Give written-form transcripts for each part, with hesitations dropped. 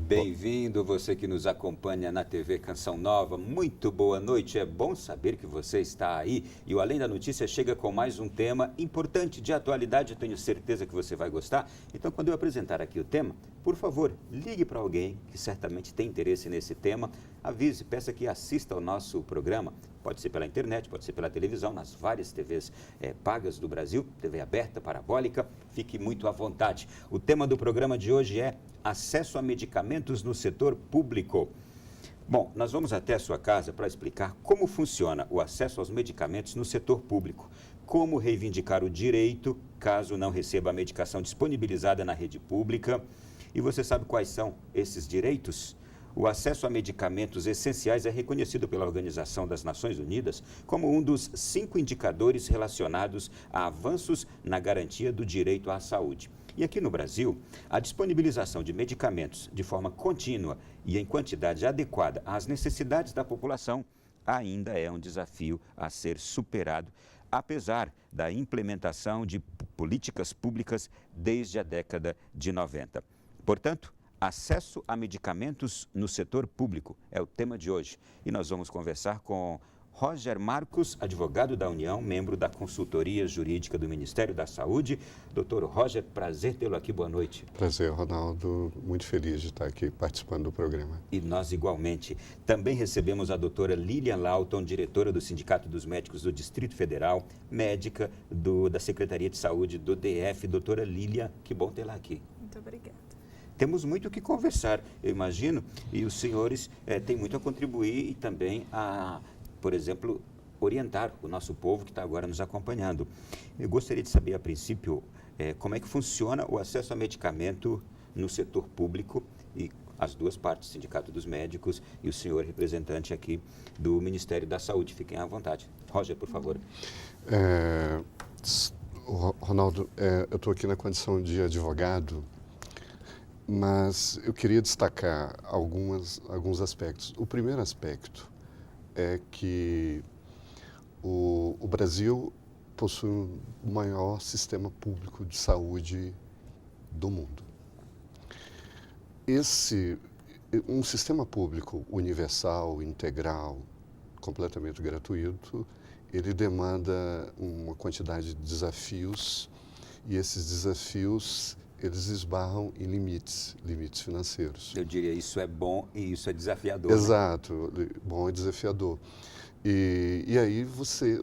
Bem-vindo, você que nos acompanha na TV Canção Nova. Muito boa noite. É bom saber que você está aí. E o Além da Notícia chega com mais um tema importante de atualidade. Eu tenho certeza que você vai gostar. Então, quando eu apresentar aqui o tema, por favor, ligue para alguém que certamente tem interesse nesse tema. Avise, peça que assista ao nosso programa. Pode ser pela internet, pode ser pela televisão, nas várias TVs pagas do Brasil, TV aberta, parabólica. Fique muito à vontade. O tema do programa de hoje é acesso a medicamentos no setor público. Bom, nós vamos até a sua casa para explicar como funciona o acesso aos medicamentos no setor público, como reivindicar o direito caso não receba a medicação disponibilizada na rede pública. E você sabe quais são esses direitos? O acesso a medicamentos essenciais é reconhecido pela Organização das Nações Unidas como um dos 5 indicadores relacionados a avanços na garantia do direito à saúde. E aqui no Brasil, a disponibilização de medicamentos de forma contínua e em quantidade adequada às necessidades da população ainda é um desafio a ser superado, apesar da implementação de políticas públicas desde a década de 90. Portanto, acesso a medicamentos no setor público é o tema de hoje. E nós vamos conversar com Roger Marcos, advogado da União, membro da Consultoria Jurídica do Ministério da Saúde. Doutor Roger, prazer tê-lo aqui, boa noite. Prazer, Ronaldo. Muito feliz de estar aqui participando do programa. E nós igualmente. Também recebemos a doutora Lilian Lauton, diretora do Sindicato dos Médicos do Distrito Federal, médica da Secretaria de Saúde do DF. Doutora Lilian, que bom tê-la aqui. Muito obrigada. Temos muito o que conversar, eu imagino, e os senhores têm muito a contribuir e também a, por exemplo, orientar o nosso povo que está agora nos acompanhando. Eu gostaria de saber, a princípio, como é que funciona o acesso a medicamento no setor público e as duas partes, Sindicato dos Médicos e o senhor representante aqui do Ministério da Saúde. Fiquem à vontade. Roger, por favor. Ronaldo, eu estou aqui na condição de advogado, mas eu queria destacar alguns aspectos. O primeiro aspecto é que o Brasil possui o maior sistema público de saúde do mundo. Um sistema público universal, integral, completamente gratuito, ele demanda uma quantidade de desafios e esses desafios eles esbarram em limites financeiros. Eu diria, isso é bom e isso é desafiador. Exato, né? Bom e desafiador. E aí você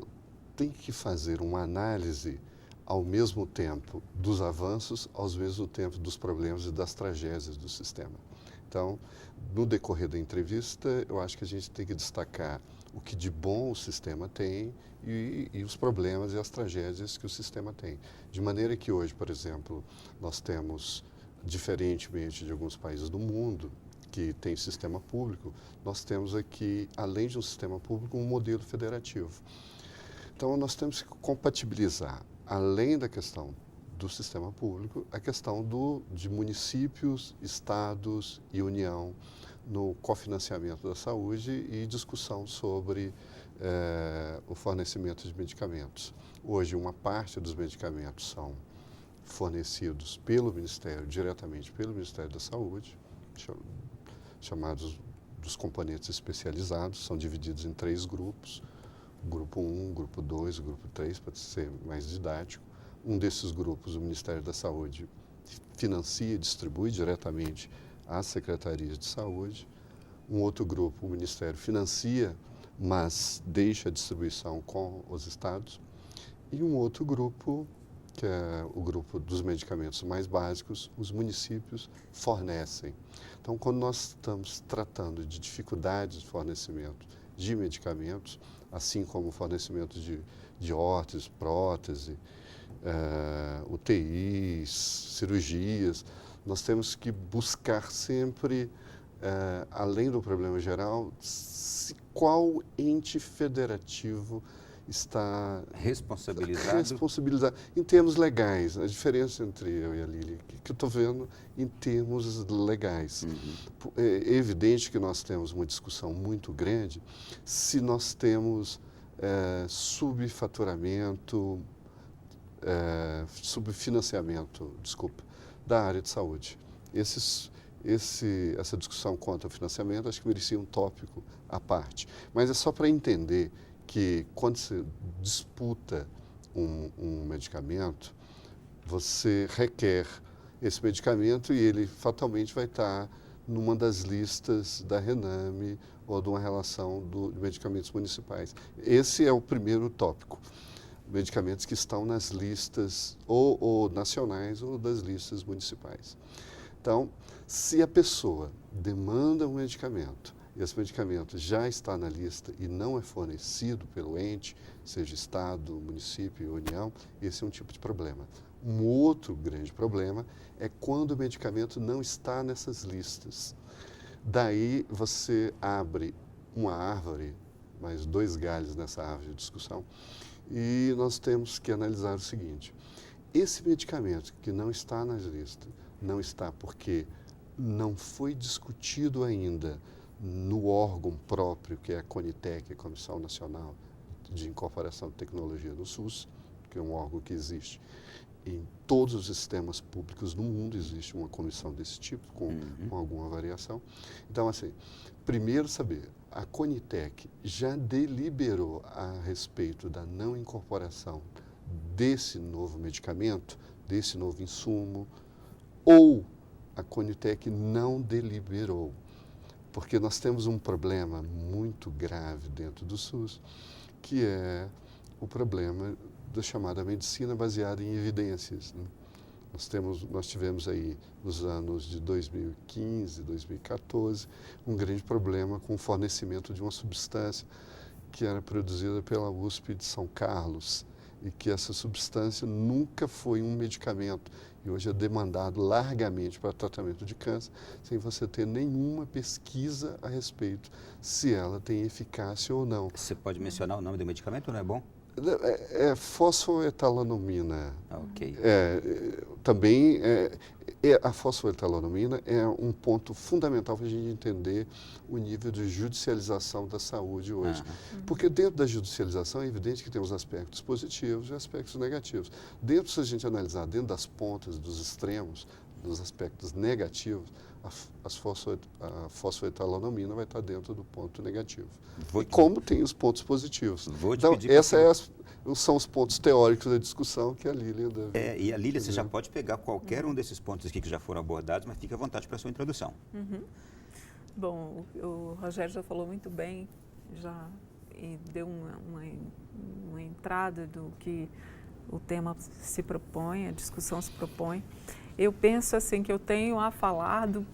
tem que fazer uma análise ao mesmo tempo dos avanços, ao mesmo tempo dos problemas e das tragédias do sistema. Então, no decorrer da entrevista, eu acho que a gente tem que destacar o que de bom o sistema tem e os problemas e as tragédias que o sistema tem. De maneira que hoje, por exemplo, nós temos, diferentemente de alguns países do mundo, que tem sistema público, nós temos aqui, além de um sistema público, um modelo federativo. Então, nós temos que compatibilizar, além da questão do sistema público, a questão de municípios, estados e União no cofinanciamento da saúde e discussão sobre o fornecimento de medicamentos. Hoje, uma parte dos medicamentos são fornecidos diretamente pelo Ministério da Saúde, chamados dos componentes especializados, são divididos em 3 grupos, grupo 1, grupo 2, grupo 3, para ser mais didático. Um desses grupos, o Ministério da Saúde, financia e distribui diretamente às secretarias de saúde. Um outro grupo, o Ministério financia, mas deixa a distribuição com os estados. E um outro grupo, que é o grupo dos medicamentos mais básicos, os municípios fornecem. Então, quando nós estamos tratando de dificuldades de fornecimento de medicamentos, assim como o fornecimento de órteses, prótese, UTIs, cirurgias, nós temos que buscar sempre, além do problema geral, qual ente federativo está responsabilizado em termos legais. A diferença entre eu e a Lili, que eu estou vendo em termos legais. Uhum. É evidente que nós temos uma discussão muito grande se nós temos subfinanciamento, da área de saúde. essa discussão quanto ao financiamento, acho que merecia um tópico à parte. Mas é só para entender que quando você disputa um medicamento, você requer esse medicamento e ele fatalmente vai estar numa das listas da Rename ou de uma relação de medicamentos municipais. Esse é o primeiro tópico. Medicamentos que estão nas listas ou nacionais ou das listas municipais. Então, se a pessoa demanda um medicamento e esse medicamento já está na lista e não é fornecido pelo ente, seja Estado, município, União, esse é um tipo de problema. Um outro grande problema é quando o medicamento não está nessas listas. Daí você abre uma árvore, mais 2 galhos nessa árvore de discussão, e nós temos que analisar o seguinte: esse medicamento que não está nas listas, não está porque não foi discutido ainda no órgão próprio, que é a CONITEC, a Comissão Nacional de Incorporação de Tecnologia do SUS, que é um órgão que existe em todos os sistemas públicos do mundo, existe uma comissão desse tipo, com alguma variação. Então, assim, primeiro saber, a CONITEC já deliberou a respeito da não incorporação desse novo medicamento, desse novo insumo, ou a CONITEC não deliberou, porque nós temos um problema muito grave dentro do SUS, que é o problema da chamada medicina baseada em evidências, né? Nós tivemos aí, nos anos de 2015, 2014, um grande problema com o fornecimento de uma substância que era produzida pela USP de São Carlos e que essa substância nunca foi um medicamento e hoje é demandado largamente para tratamento de câncer, sem você ter nenhuma pesquisa a respeito se ela tem eficácia ou não. Você pode mencionar o nome do medicamento, não é bom? É fosfoetanolamina. Ok. Também a fosfoetanolamina é um ponto fundamental para a gente entender o nível de judicialização da saúde hoje. Porque dentro da judicialização é evidente que tem os aspectos positivos e aspectos negativos. Dentro, se a gente analisar dentro das pontas, dos extremos, dos aspectos negativos, a fosfoetanolamina vai estar dentro do ponto negativo. Como tem os pontos positivos. Então, esses são os pontos teóricos da discussão que a Lília deve... E a Lília, você já pode pegar qualquer um desses pontos aqui que já foram abordados, mas fique à vontade para a sua introdução. Bom, o Rogério já falou muito bem, e deu uma entrada do que o tema se propõe, a discussão se propõe. Eu penso assim que eu tenho a falar do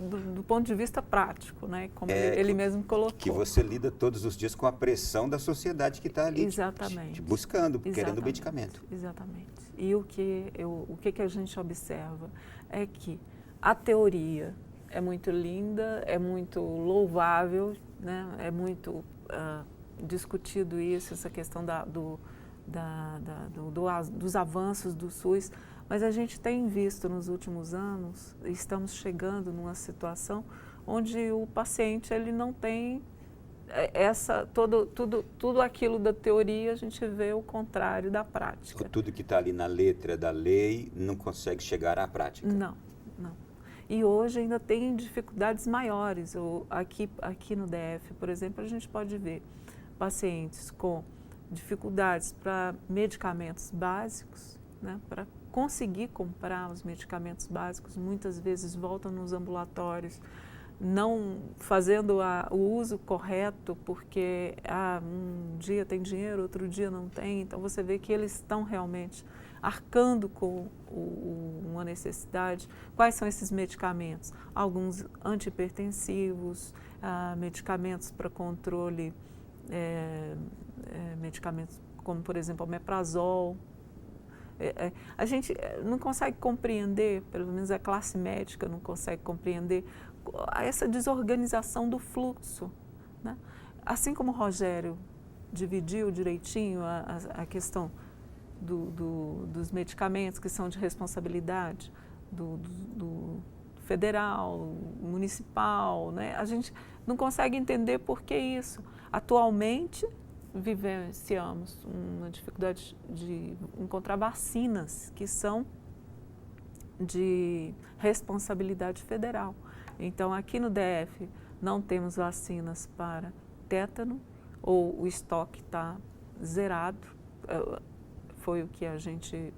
ponto de vista prático, né? Como ele mesmo colocou. Que você lida todos os dias com a pressão da sociedade que está ali te buscando, querendo medicamento. Exatamente. E o que a gente observa é que a teoria é muito linda, é muito louvável, né? É muito discutido isso, essa questão dos avanços do SUS. Mas a gente tem visto nos últimos anos, estamos chegando numa situação onde o paciente ele não tem tudo aquilo da teoria, a gente vê o contrário da prática. Tudo que está ali na letra da lei não consegue chegar à prática. Não. E hoje ainda tem dificuldades maiores. Aqui no DF, por exemplo, a gente pode ver pacientes com dificuldades para medicamentos básicos, né, para conseguir comprar os medicamentos básicos, muitas vezes voltam nos ambulatórios, não fazendo o uso correto, porque um dia tem dinheiro, outro dia não tem, então você vê que eles estão realmente arcando com uma necessidade. Quais são esses medicamentos? Alguns antihipertensivos, medicamentos para controle, medicamentos como, por exemplo, o omeprazol. A gente não consegue compreender, pelo menos a classe médica não consegue compreender essa desorganização do fluxo, né? Assim como o Rogério dividiu direitinho a questão dos medicamentos que são de responsabilidade do federal, municipal, né? A gente não consegue entender por que isso. Atualmente, vivenciamos uma dificuldade de encontrar vacinas que são de responsabilidade federal. Então, aqui no DF, não temos vacinas para tétano, ou o estoque está zerado. Foi o que a gente,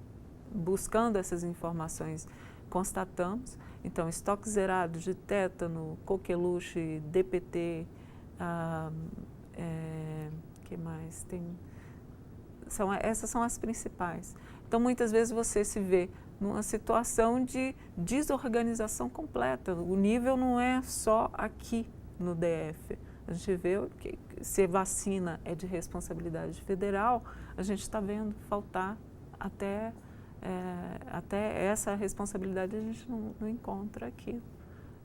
buscando essas informações, constatamos. Então, estoque zerado de tétano, coqueluche, DPT, que mais tem? Essas são as principais. Então, muitas vezes você se vê numa situação de desorganização completa. O nível não é só aqui no DF. A gente vê que se vacina é de responsabilidade federal, a gente está vendo faltar até essa responsabilidade a gente não encontra aqui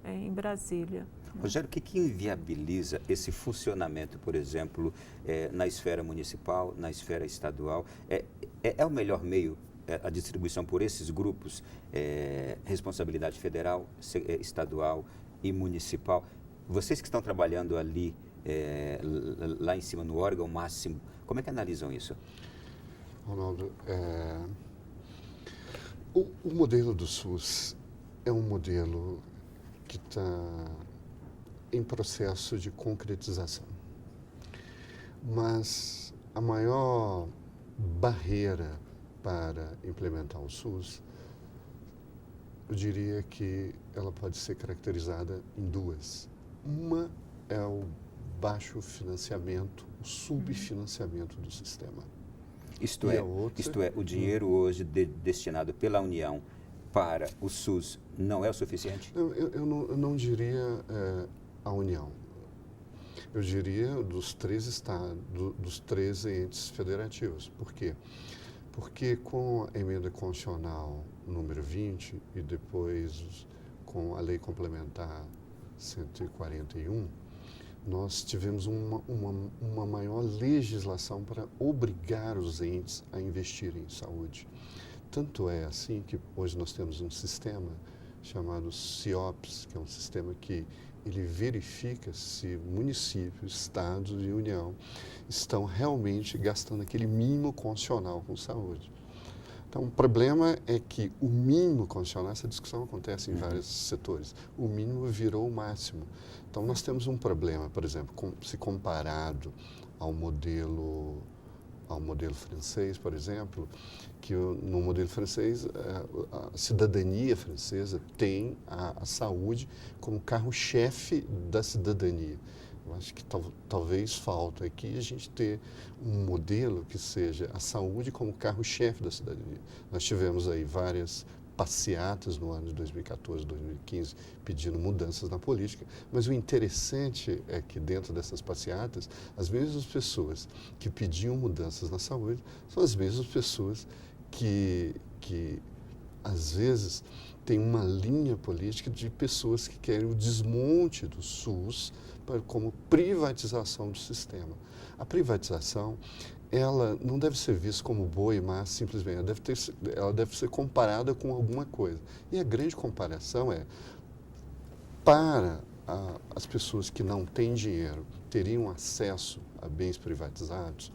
em Brasília. Rogério, o que inviabiliza esse funcionamento, por exemplo, na esfera municipal, na esfera estadual? É o melhor meio, a distribuição por esses grupos, responsabilidade federal, estadual e municipal? Vocês que estão trabalhando ali, lá em cima no órgão máximo, como é que analisam isso? Ronaldo, o modelo do SUS é um modelo que está em processo de concretização. Mas a maior barreira para implementar o SUS, eu diria que ela pode ser caracterizada em duas. Uma é o baixo financiamento, o subfinanciamento do sistema. Isto é, o dinheiro hoje destinado pela União para o SUS não é o suficiente? Eu não diria a União. Eu diria dos 13 estados, dos 13 entes federativos. Por quê? Porque com a emenda constitucional número 20 e depois com a lei complementar 141, nós tivemos uma maior legislação para obrigar os entes a investirem em saúde. Tanto é assim que hoje nós temos um sistema chamado CIOPS, que é um sistema que ele verifica se municípios, estados e União estão realmente gastando aquele mínimo constitucional com saúde. Então, o problema é que o mínimo constitucional, essa discussão acontece em vários setores, o mínimo virou o máximo. Então, nós temos um problema, por exemplo, se comparado ao modelo francês, por exemplo, que no modelo francês, a cidadania francesa tem a saúde como carro-chefe da cidadania. Eu acho que talvez falta aqui a gente ter um modelo que seja a saúde como carro-chefe da cidadania. Nós tivemos aí várias passeatas no ano de 2014, 2015, pedindo mudanças na política, mas o interessante é que dentro dessas passeatas, as mesmas pessoas que pediam mudanças na saúde são as mesmas pessoas que às vezes, têm uma linha política de pessoas que querem o desmonte do SUS como privatização do sistema. A privatização, ela não deve ser vista como boi, mas simplesmente ela deve ser comparada com alguma coisa. E a grande comparação é, para as pessoas que não têm dinheiro teriam acesso a bens privatizados?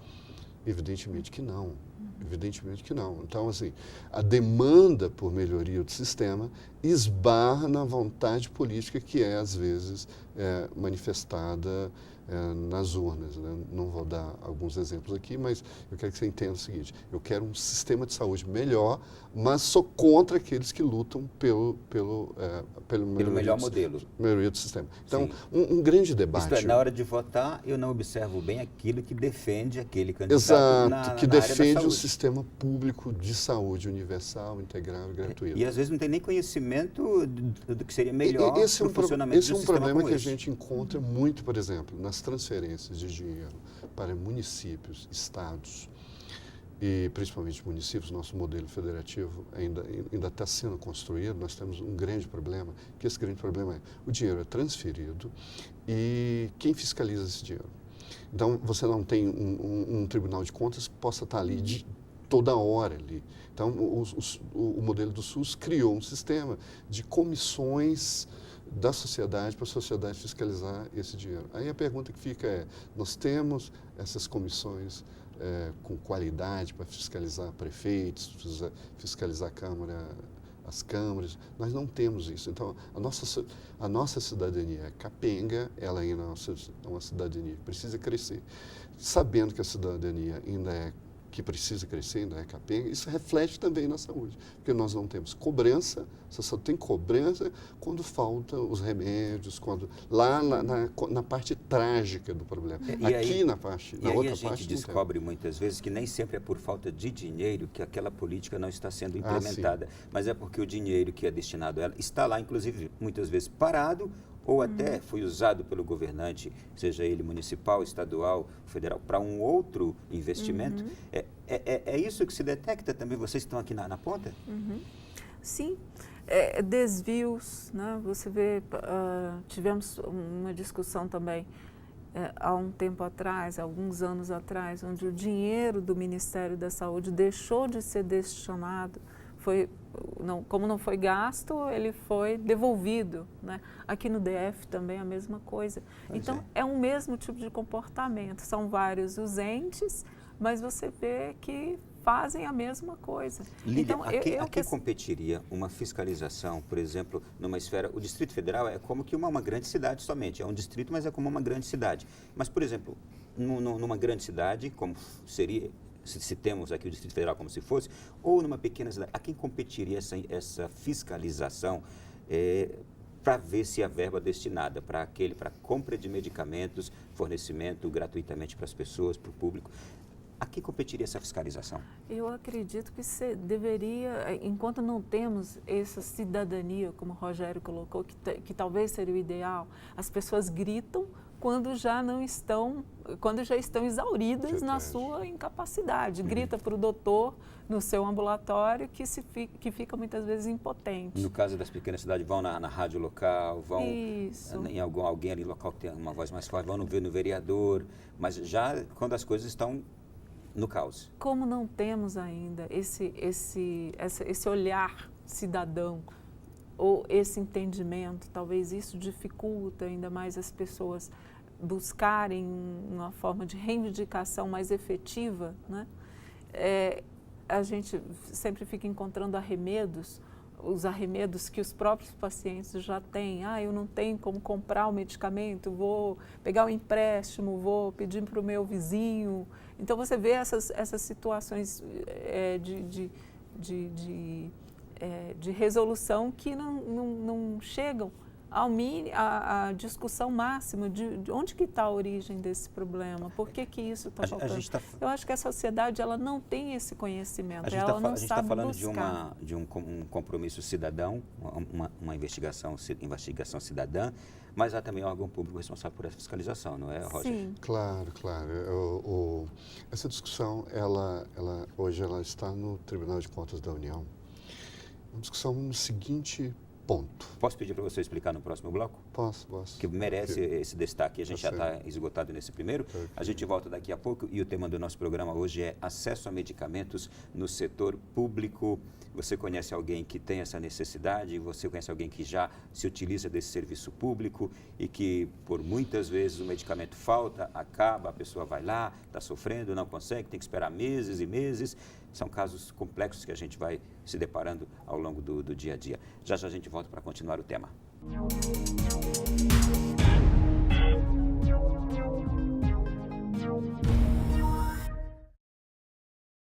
Evidentemente que não. Evidentemente que não. Então, assim, a demanda por melhoria do sistema esbarra na vontade política que é, às vezes, manifestada nas urnas, né? Não vou dar alguns exemplos aqui, mas eu quero que você entenda o seguinte: eu quero um sistema de saúde melhor, mas sou contra aqueles que lutam pelo melhor modelo. Melhoria do sistema. Então, um grande debate. Isto é, na hora de votar, eu não observo bem aquilo que defende aquele candidato. Exato, que na área da defende saúde. um sistema público de saúde universal, integral e gratuito. E às vezes não tem nem conhecimento do que seria melhor para o funcionamento do sistema. Esse é um problema que a gente encontra muito, por exemplo, nas transferências de dinheiro para municípios, estados e principalmente municípios. Nosso modelo federativo ainda está sendo construído. Nós temos um grande problema, que esse grande problema é o dinheiro é transferido e quem fiscaliza esse dinheiro? Então, você não tem um tribunal de contas que possa estar ali toda hora ali. Então, o modelo do SUS criou um sistema de comissões da sociedade para a sociedade fiscalizar esse dinheiro. Aí a pergunta que fica é, nós temos essas comissões com qualidade para fiscalizar prefeitos, fiscalizar a Câmara as câmaras. Nós não temos isso. Então, a nossa cidadania é capenga, ela ainda é uma cidadania que precisa crescer. Sabendo que a cidadania que precisa crescer, ainda é capenga, isso reflete também na saúde, porque nós não temos cobrança, você só tem cobrança quando faltam os remédios, lá na parte trágica do problema. Aqui aí, na outra parte a gente descobre muitas vezes que nem sempre é por falta de dinheiro que aquela política não está sendo implementada, mas é porque o dinheiro que é destinado a ela está lá, inclusive, muitas vezes parado, ou até foi usado pelo governante, seja ele municipal, estadual, federal, para um outro investimento. É isso que se detecta também? Vocês estão aqui na ponta? Sim, desvios, né? Você vê, tivemos uma discussão também há um tempo atrás, alguns anos atrás, onde o dinheiro do Ministério da Saúde deixou de ser destinado, como não foi gasto, ele foi devolvido, né? Aqui no DF também a mesma coisa. Então, é o mesmo tipo de comportamento. São vários os entes, mas você vê que fazem a mesma coisa. Lídia, então, a quem competiria uma fiscalização, por exemplo, numa esfera... O Distrito Federal é como que uma grande cidade somente. É um distrito, mas é como uma grande cidade. Mas, por exemplo, numa grande cidade, como seria... Se temos aqui o Distrito Federal como se fosse, ou numa pequena cidade, a quem competiria essa fiscalização para ver se a verba destinada para compra de medicamentos, fornecimento gratuitamente para as pessoas, para o público, a quem competiria essa fiscalização? Eu acredito que você deveria, enquanto não temos essa cidadania, como o Rogério colocou, que talvez seria o ideal, as pessoas gritam quando já estão exauridas na sua incapacidade. Grita para o doutor no seu ambulatório que fica muitas vezes impotente. No caso das pequenas cidades, vão na rádio local, vão em alguém ali local que tem uma voz mais forte, vão no vereador, mas já quando as coisas estão no caos. Como não temos ainda esse olhar cidadão, ou esse entendimento, talvez isso dificulta ainda mais as pessoas buscarem uma forma de reivindicação mais efetiva, né? A gente sempre fica encontrando os arremedos que os próprios pacientes já têm. Eu não tenho como comprar o medicamento, vou pegar um empréstimo, vou pedir para o meu vizinho. Então, você vê essas situações de resolução que não chegam à discussão máxima de onde que está a origem desse problema, por que isso está faltando. Eu acho que a sociedade ela não tem esse conhecimento, ela não sabe buscar. A gente está falando de um compromisso cidadão, uma investigação cidadã, mas há também um órgão público responsável por essa fiscalização, não é, Roger? Sim. Claro. Essa discussão, hoje ela está no Tribunal de Contas da União. Uma discussão no seguinte ponto. Posso pedir para você explicar no próximo bloco? Posso. Que merece esse destaque. A gente já está esgotado nesse primeiro. A gente volta daqui a pouco e o tema do nosso programa hoje é acesso a medicamentos no setor público. Você conhece alguém que tem essa necessidade? Você conhece alguém que já se utiliza desse serviço público e que por muitas vezes o medicamento falta, acaba, a pessoa vai lá, está sofrendo, não consegue, tem que esperar meses e meses. São casos complexos que a gente vai se deparando ao longo do dia a dia. Já a gente volta para continuar o tema.